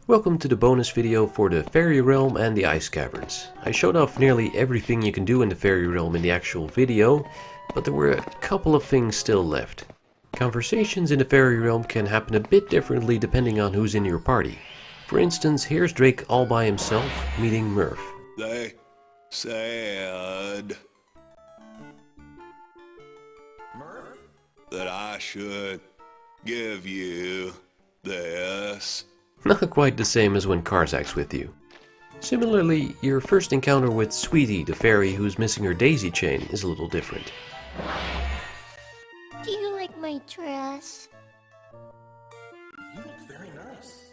Welcome to the bonus video for the Faerie Realm and the Ice Caverns. I showed off nearly everything you can do in the Faerie Realm in the actual video, but there were a couple of things still left. Conversations in the Faerie Realm can happen a bit differently depending on who's in your party. For instance, here's Drake all by himself meeting Murph. They said that I should give you this. Not quite the same as when Karzak's with you. Similarly, your first encounter with Sweetie, the fairy who's missing her daisy chain, is a little different. Do you like my dress? You look very nice.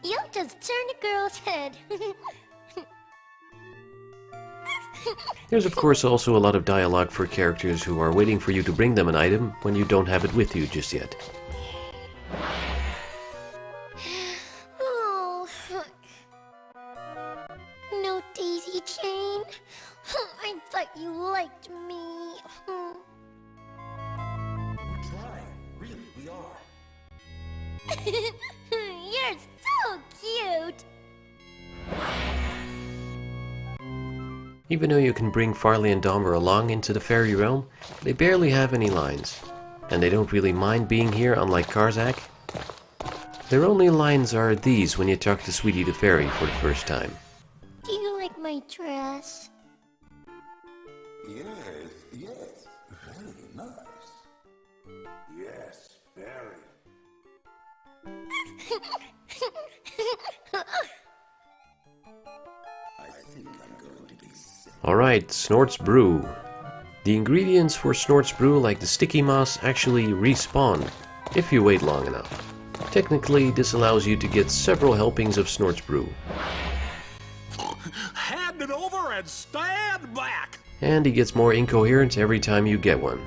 You'll just turn a girl's head. There's of course also a lot of dialogue for characters who are waiting for you to bring them an item when you don't have it with you just yet. Oh, no daisy chain. I thought you liked me. We're trying. Really, we are. You're so cute. Even though you can bring Farley and Dahmer along into the Faerie Realm, they barely have any lines. And they don't really mind being here, unlike Karzak. Their only lines are these when you talk to Sweetie the Fairy for the first time. Do you like my dress? Yes, very nice. Yes, very. I think I'm going to be sick. Alright, Snort's Brew. The ingredients for Snort's Brew, like the sticky moss, actually respawn if you wait long enough. Technically, this allows you to get several helpings of Snort's Brew. Hand it over and stand back! And he gets more incoherent every time you get one.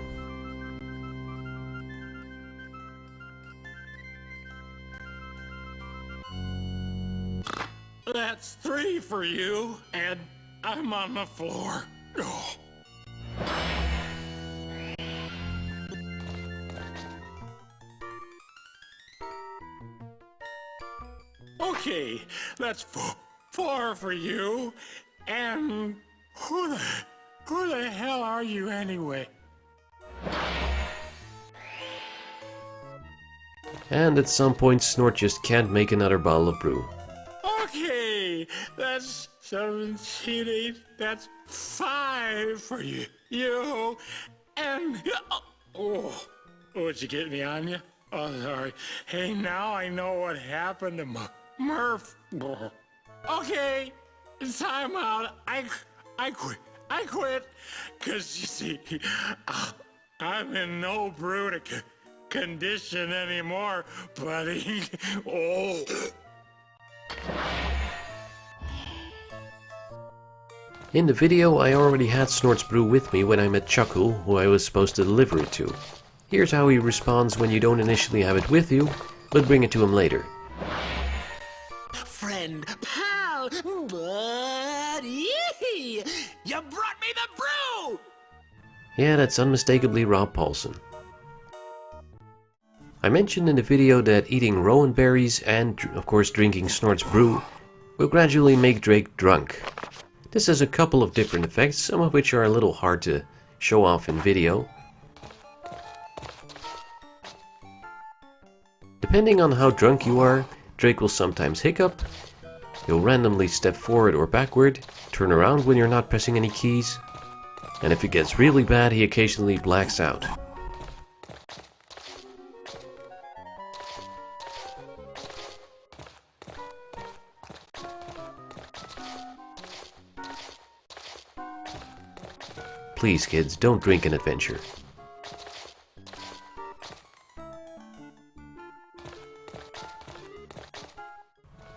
That's 3 for you, and I'm on the floor. Oh. Okay, that's 4 for you, and who the hell are you anyway? And at some point, Snort just can't make another bottle of brew. Okay, that's 17, 8, that's 5 for you. You, and, oh, would you get me on you? Oh, sorry. Hey, now I know what happened to Murph. Okay, time out. I quit. Cause you see, I'm in no brew condition anymore, buddy. Oh. In the video, I already had Snort's Brew with me when I met Chuckle, who I was supposed to deliver it to. Here's how he responds when you don't initially have it with you, but bring it to him later. Friend, pal, buddy, you brought me the brew! Yeah, that's unmistakably Rob Paulson. I mentioned in the video that eating rowan berries and, of course, drinking Snort's Brew will gradually make Drake drunk. This has a couple of different effects, some of which are a little hard to show off in video. Depending on how drunk you are, Drake will sometimes hiccup, he'll randomly step forward or backward, turn around when you're not pressing any keys, and if it gets really bad, he occasionally blacks out. Please kids, don't drink an adventure.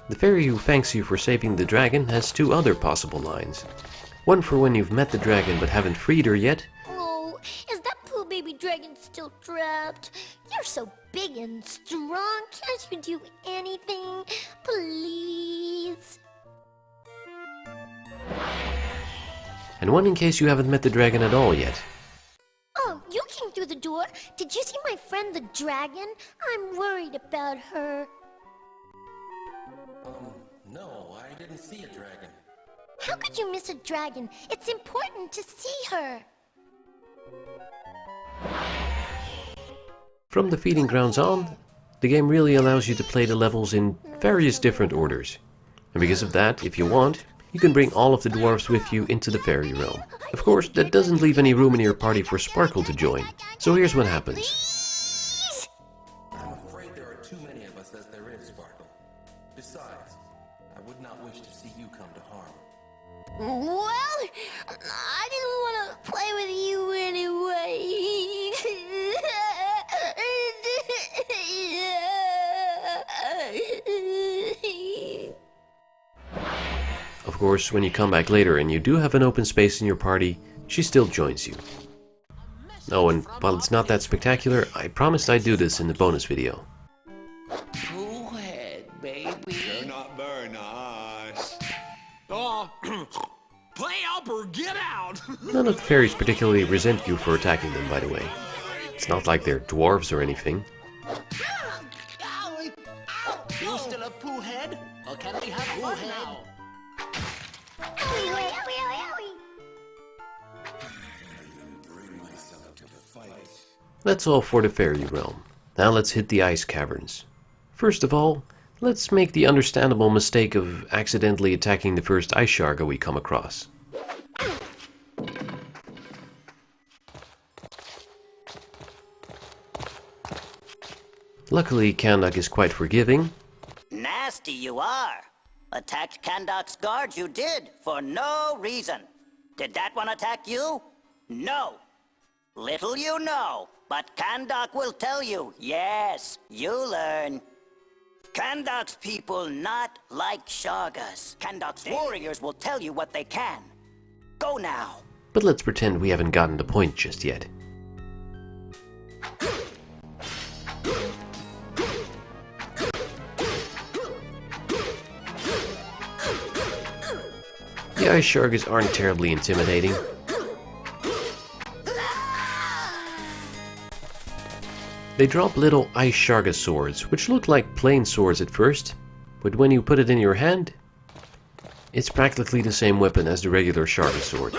The fairy who thanks you for saving the dragon has 2 other possible lines. One for when you've met the dragon but haven't freed her yet. Oh, is that poor baby dragon still trapped? You're so big and strong. Can't you do anything? Please? And one in case you haven't met the dragon at all yet. Oh, you came through the door. Did you see my friend the dragon? I'm worried about her. see a dragon. How could you miss a dragon? It's important to see her. From the feeding grounds on, the game really allows you to play the levels in various different orders. And because of that, if you want, you can bring all of the dwarves with you into the Faerie Realm. Of course, that doesn't leave any room in your party for Sparkle to join. So here's what happens. I'm afraid there are too many of us as there is, Sparkle. Besides, I would not wish to see you come to harm. Well, I didn't want to play with you anyway. Of course, when you come back later and you do have an open space in your party, she still joins you. Oh, and while it's not that spectacular, I promised I'd do this in the bonus video. Go ahead, baby. You're not very nice. Oh, play up or get out! None of the fairies particularly resent you for attacking them, by the way. It's not like they're dwarves or anything. You still a poo head? Or can we have poo head? That's all for the Faerie Realm. Now let's hit the Ice Caverns. First of all, let's make the understandable mistake of accidentally attacking the first ice sharga we come across. Luckily, Kandak is quite forgiving. Nasty you are. Attacked Kandak's guards you did, for no reason. Did that one attack you? No. Little you know, but Kandak will tell you. Yes, you learn. Kandak's people not like Shargas. Kandak's warriors will tell you what they can. Go now. But let's pretend we haven't gotten the point just yet. The ice shargas aren't terribly intimidating. They drop little ice sharga swords, which look like plain swords at first, but when you put it in your hand, it's practically the same weapon as the regular sharga sword.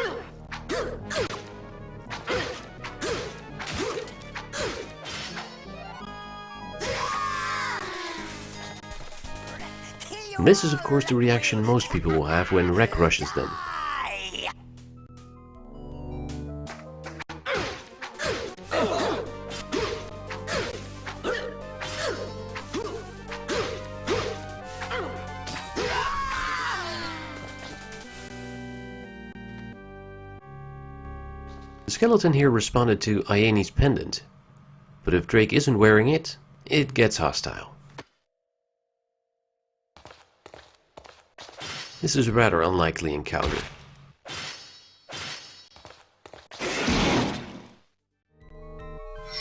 And this is of course the reaction most people will have when Wreck rushes them. The skeleton here responded to Iani's pendant, but if Drake isn't wearing it, it gets hostile. This is a rather unlikely encounter.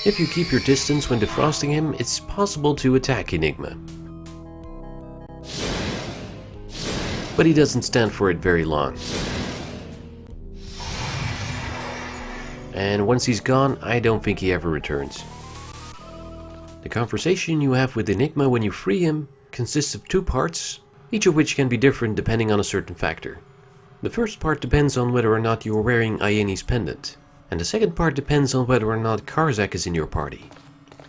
If you keep your distance when defrosting him, it's possible to attack Enigma. But he doesn't stand for it very long. And once he's gone, I don't think he ever returns. The conversation you have with Enigma when you free him consists of two parts, each of which can be different depending on a certain factor. The first part depends on whether or not you are wearing Iani's pendant, and the second part depends on whether or not Karzak is in your party.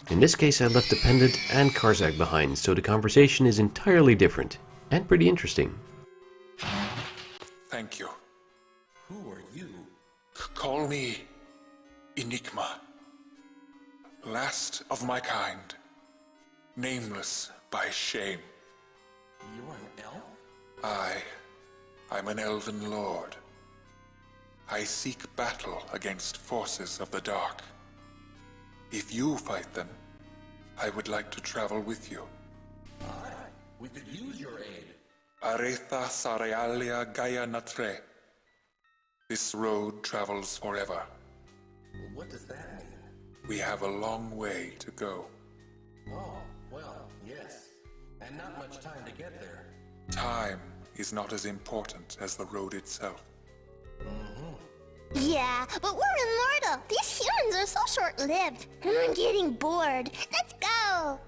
In this case I left the pendant and Karzak behind, so the conversation is entirely different, and pretty interesting. Thank you. Who are you? Call me Enigma. Last of my kind. Nameless by shame. You're an elf? I'm an elven lord. I seek battle against forces of the dark. If you fight them, I would like to travel with you. Aye, we could use your aid. Aretha Sarealia Gaia Natre. This road travels forever. What does that mean? We have a long way to go. Oh, well, yes. And not much time to get there. Time is not as important as the road itself. Yeah, but we're immortal. These humans are so short-lived. And I'm getting bored. Let's go!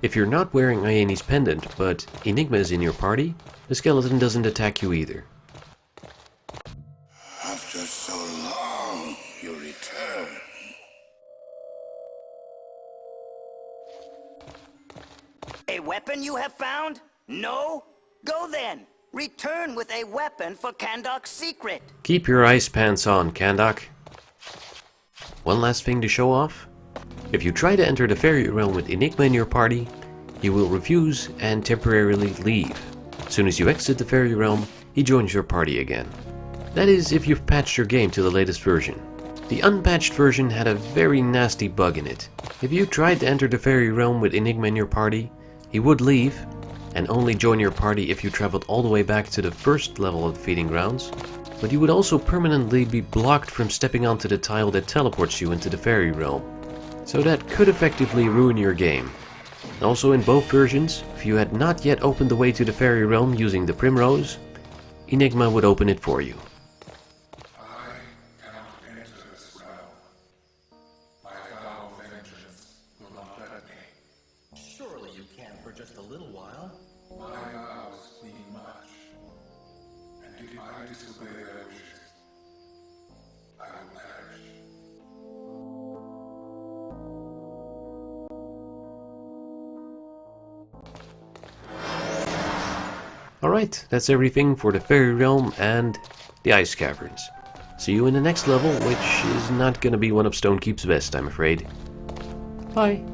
If you're not wearing Iane's pendant, but Enigma is in your party, the skeleton doesn't attack you either. After so long, you return. A weapon you have found? No? Go then! Return with a weapon for Kandok's secret! Keep your ice pants on, Kandok. One last thing to show off. If you try to enter the Faerie Realm with Enigma in your party, he will refuse and temporarily leave. As soon as you exit the Faerie Realm, he joins your party again. That is, if you've patched your game to the latest version. The unpatched version had a very nasty bug in it. If you tried to enter the Faerie Realm with Enigma in your party, he would leave, and only join your party if you traveled all the way back to the first level of the Feeding Grounds, but you would also permanently be blocked from stepping onto the tile that teleports you into the Faerie Realm. So that could effectively ruin your game. Also in both versions, if you had not yet opened the way to the Faerie Realm using the Primrose, Enigma would open it for you. I cannot enter this realm. My vow of vengeance will not let me. Surely you can for just a little while. My vows mean much. And if I disobey their wishes, I will perish. Alright, that's everything for the Faerie Realm and the Ice Caverns. See you in the next level, which is not gonna be one of Stonekeep's best, I'm afraid. Bye!